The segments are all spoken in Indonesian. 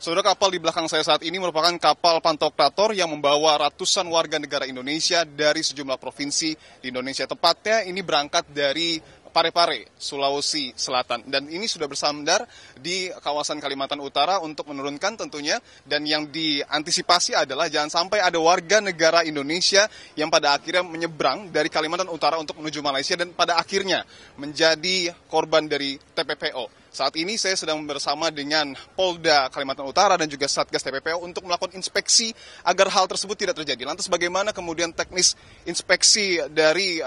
Saudara, kapal di belakang saya saat ini merupakan kapal pantokrator yang membawa ratusan warga negara Indonesia dari sejumlah provinsi di Indonesia. Tepatnya ini berangkat dari Parepare, Sulawesi Selatan. Dan ini sudah bersandar di kawasan Kalimantan Utara untuk menurunkan tentunya. Dan yang diantisipasi adalah jangan sampai ada warga negara Indonesia yang pada akhirnya menyeberang dari Kalimantan Utara untuk menuju Malaysia dan pada akhirnya menjadi korban dari TPPO. Saat ini saya sedang bersama dengan Polda Kalimantan Utara dan juga Satgas TPPO untuk melakukan inspeksi agar hal tersebut tidak terjadi. Lantas bagaimana kemudian teknis inspeksi dari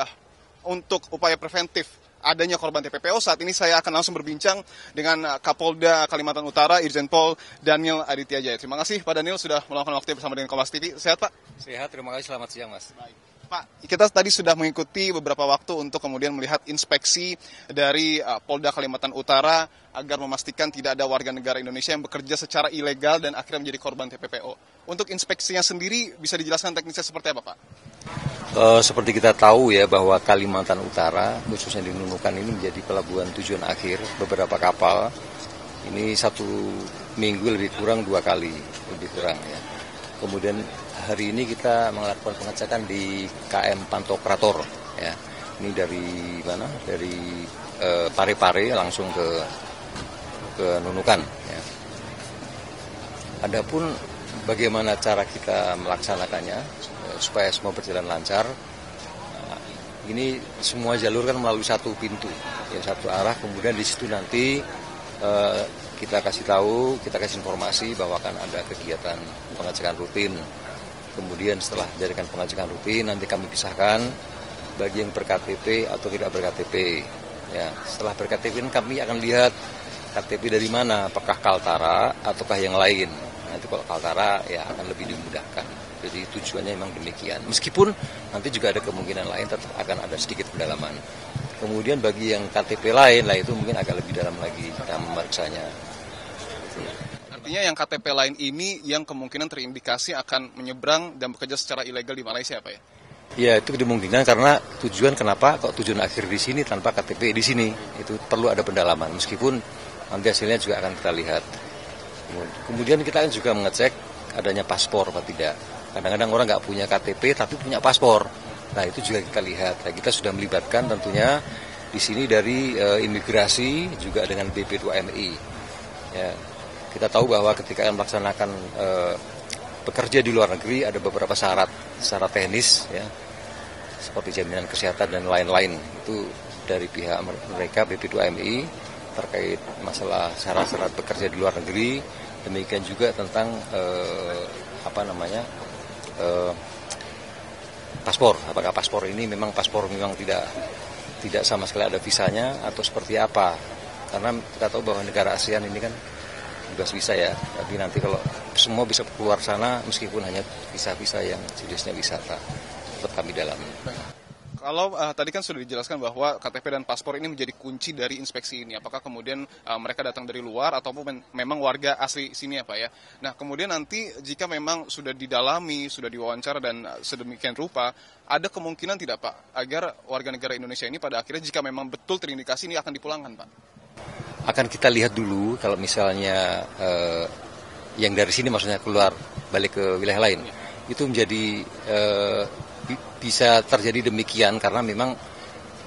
untuk upaya preventif adanya korban TPPO? Saat ini saya akan langsung berbincang dengan Kapolda Kalimantan Utara, Irjen Pol Daniel Aditya Jaya. Terima kasih Pak Daniel sudah meluangkan waktu bersama dengan Kompas TV. Sehat Pak? Sehat, terima kasih. Selamat siang Mas. Baik. Pak, kita tadi sudah mengikuti beberapa waktu untuk kemudian melihat inspeksi dari Polda Kalimantan Utara agar memastikan tidak ada warga negara Indonesia yang bekerja secara ilegal dan akhirnya menjadi korban TPPO. Untuk inspeksinya sendiri bisa dijelaskan teknisnya seperti apa Pak? Seperti kita tahu ya bahwa Kalimantan Utara, khususnya di Nunukan ini menjadi pelabuhan tujuan akhir beberapa kapal. Ini 1 minggu lebih kurang 2 kali, lebih kurang ya. Kemudian hari ini kita melakukan pengecekan di KM Pantokrator ya. Ini dari mana? Dari Parepare langsung ke Nunukan ya. Adapun bagaimana cara kita melaksanakannya supaya semua berjalan lancar. Nah, ini semua jalur kan melalui satu pintu, ya satu arah. Kemudian di situ nanti kita kasih tahu, kita kasih informasi bahwa akan ada kegiatan pengecekan rutin. Kemudian setelah dijadikan pengecekan rutin, nanti kami pisahkan bagi yang ber-KTP atau tidak ber-KTP. Ya, setelah ber-KTP kami akan lihat KTP dari mana, apakah Kaltara ataukah yang lain. Nanti kalau Kaltara ya akan lebih dimudahkan. Jadi tujuannya memang demikian. Meskipun nanti juga ada kemungkinan lain, tetap akan ada sedikit pendalaman. Kemudian bagi yang KTP lain, lah itu mungkin agak lebih dalam lagi kita memeriksanya. Artinya yang KTP lain ini yang kemungkinan terindikasi akan menyeberang dan bekerja secara ilegal di Malaysia, Pak ya? Ya, itu dimungkinkan karena tujuan kenapa kok tujuan akhir di sini tanpa KTP di sini. Itu perlu ada pendalaman, meskipun nanti hasilnya juga akan kita lihat. Kemudian kita kan juga mengecek adanya paspor atau tidak. Kadang-kadang orang nggak punya KTP tapi punya paspor. Nah, itu juga kita lihat. Nah, kita sudah melibatkan tentunya di sini dari imigrasi juga dengan BP2MI. Ya, kita tahu bahwa ketika melaksanakan bekerja di luar negeri ada beberapa syarat teknis ya, seperti jaminan kesehatan dan lain-lain. Itu dari pihak mereka BP2MI terkait masalah syarat-syarat bekerja di luar negeri. Demikian juga tentang paspor. Apakah paspor ini memang tidak sama sekali ada visanya atau seperti apa? Karena kita tahu bahwa negara ASEAN ini kan bebas visa ya. Tapi nanti kalau semua bisa keluar sana meskipun hanya visa-visa yang jenisnya wisata, tetap kami dalami. Kalau tadi kan sudah dijelaskan bahwa KTP dan paspor ini menjadi kunci dari inspeksi ini. Apakah kemudian mereka datang dari luar ataupun memang warga asli sini ya Pak ya? Nah kemudian nanti jika memang sudah didalami, sudah diwawancara dan sedemikian rupa, ada kemungkinan tidak Pak agar warga negara Indonesia ini pada akhirnya jika memang betul terindikasi ini akan dipulangkan Pak? Akan kita lihat dulu kalau misalnya yang dari sini maksudnya keluar balik ke wilayah lain. Itu menjadi bisa terjadi demikian karena memang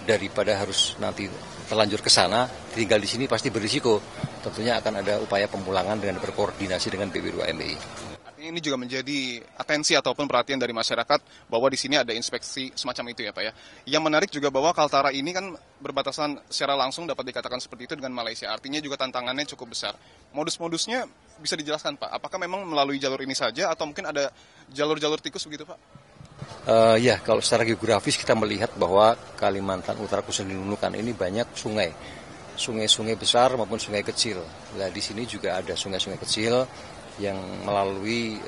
daripada harus nanti terlanjur ke sana, tinggal di sini pasti berisiko. Tentunya akan ada upaya pemulangan dengan berkoordinasi dengan BP2MI. Artinya ini juga menjadi atensi ataupun perhatian dari masyarakat bahwa di sini ada inspeksi semacam itu ya Pak ya. Yang menarik juga bahwa Kaltara ini kan berbatasan secara langsung dapat dikatakan seperti itu dengan Malaysia. Artinya juga tantangannya cukup besar. Modus-modusnya bisa dijelaskan Pak? Apakah memang melalui jalur ini saja atau mungkin ada jalur-jalur tikus begitu Pak? Ya, kalau secara geografis kita melihat bahwa Kalimantan Utara khususnya di Nunukan ini banyak sungai besar maupun sungai kecil. Nah, di sini juga ada sungai-sungai kecil yang melalui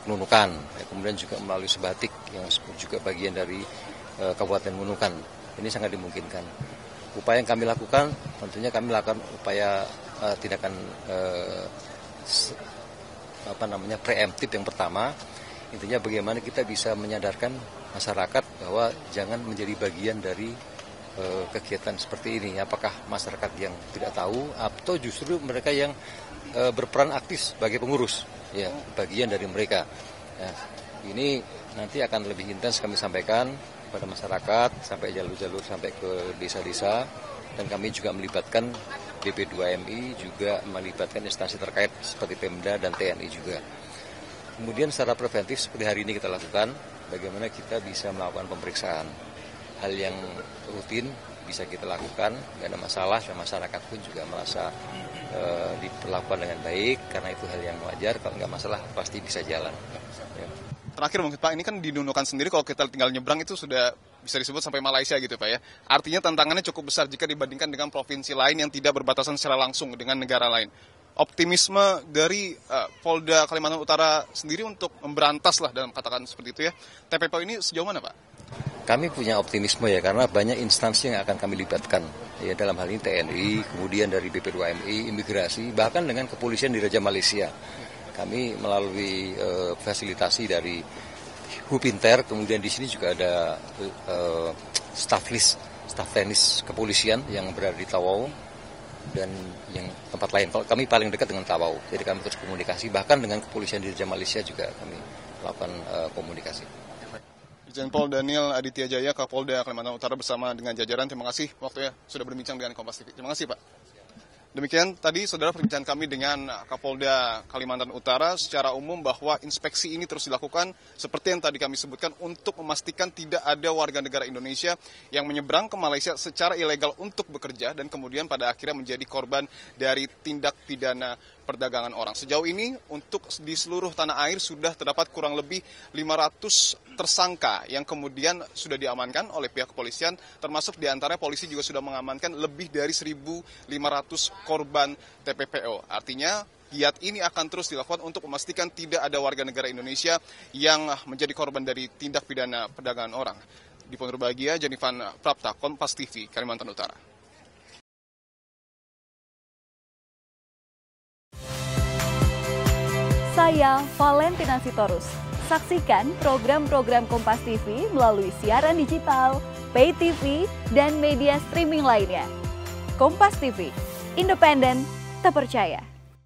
Nunukan, kemudian juga melalui Sebatik yang juga bagian dari Kabupaten Nunukan. Ini sangat dimungkinkan. Upaya yang kami lakukan, tentunya kami lakukan upaya tindakan preemptif yang pertama. Intinya bagaimana kita bisa menyadarkan masyarakat bahwa jangan menjadi bagian dari kegiatan seperti ini. Apakah masyarakat yang tidak tahu atau justru mereka yang berperan aktif sebagai pengurus, ya, bagian dari mereka. Ya, ini nanti akan lebih intens kami sampaikan kepada masyarakat sampai jalur-jalur sampai ke desa-desa, dan kami juga melibatkan BP2MI, juga melibatkan instansi terkait seperti Pemda dan TNI juga. Kemudian secara preventif seperti hari ini kita lakukan, bagaimana kita bisa melakukan pemeriksaan. Hal yang rutin bisa kita lakukan, tidak ada masalah, dan masyarakat pun juga merasa diperlakukan dengan baik, karena itu hal yang wajar. Kalau nggak masalah pasti bisa jalan. Ya. Terakhir mungkin Pak, ini kan di Nunukan sendiri kalau kita tinggal nyebrang itu sudah bisa disebut sampai Malaysia gitu Pak ya. Artinya tantangannya cukup besar jika dibandingkan dengan provinsi lain yang tidak berbatasan secara langsung dengan negara lain. Optimisme dari Polda Kalimantan Utara sendiri untuk memberantas lah dalam katakan seperti itu ya. TPPO ini sejauh mana Pak? Kami punya optimisme ya, karena banyak instansi yang akan kami libatkan. Ya, dalam hal ini TNI, kemudian dari BP2MI, imigrasi, bahkan dengan kepolisian di Raja Malaysia. Kami melalui fasilitasi dari Hupinter, kemudian di sini juga ada staff teknis kepolisian yang berada di Tawau dan yang tempat lain. Kalau kami paling dekat dengan Tawau, jadi kami terus komunikasi, bahkan dengan kepolisian di Raja Malaysia juga kami melakukan komunikasi. Irjen Pol Daniel Aditya Jaya, Kapolda Kalimantan Utara bersama dengan jajaran, terima kasih waktunya sudah berbincang dengan Kompas TV. Terima kasih Pak. Demikian tadi saudara perbincangan kami dengan Kapolda Kalimantan Utara secara umum bahwa inspeksi ini terus dilakukan seperti yang tadi kami sebutkan untuk memastikan tidak ada warga negara Indonesia yang menyeberang ke Malaysia secara ilegal untuk bekerja dan kemudian pada akhirnya menjadi korban dari tindak pidana perdagangan orang. Sejauh ini untuk di seluruh tanah air sudah terdapat kurang lebih 500 tersangka yang kemudian sudah diamankan oleh pihak kepolisian, termasuk diantaranya polisi juga sudah mengamankan lebih dari 1.500 korban TPPO. Artinya giat ini akan terus dilakukan untuk memastikan tidak ada warga negara Indonesia yang menjadi korban dari tindak pidana perdagangan orang. Di Pondok Bahagia, Janifan Prapta, Kompas TV, Kalimantan Utara. Saya Valentina Sitorus. Saksikan program-program Kompas TV melalui siaran digital, pay TV, dan media streaming lainnya. Kompas TV, independen, terpercaya.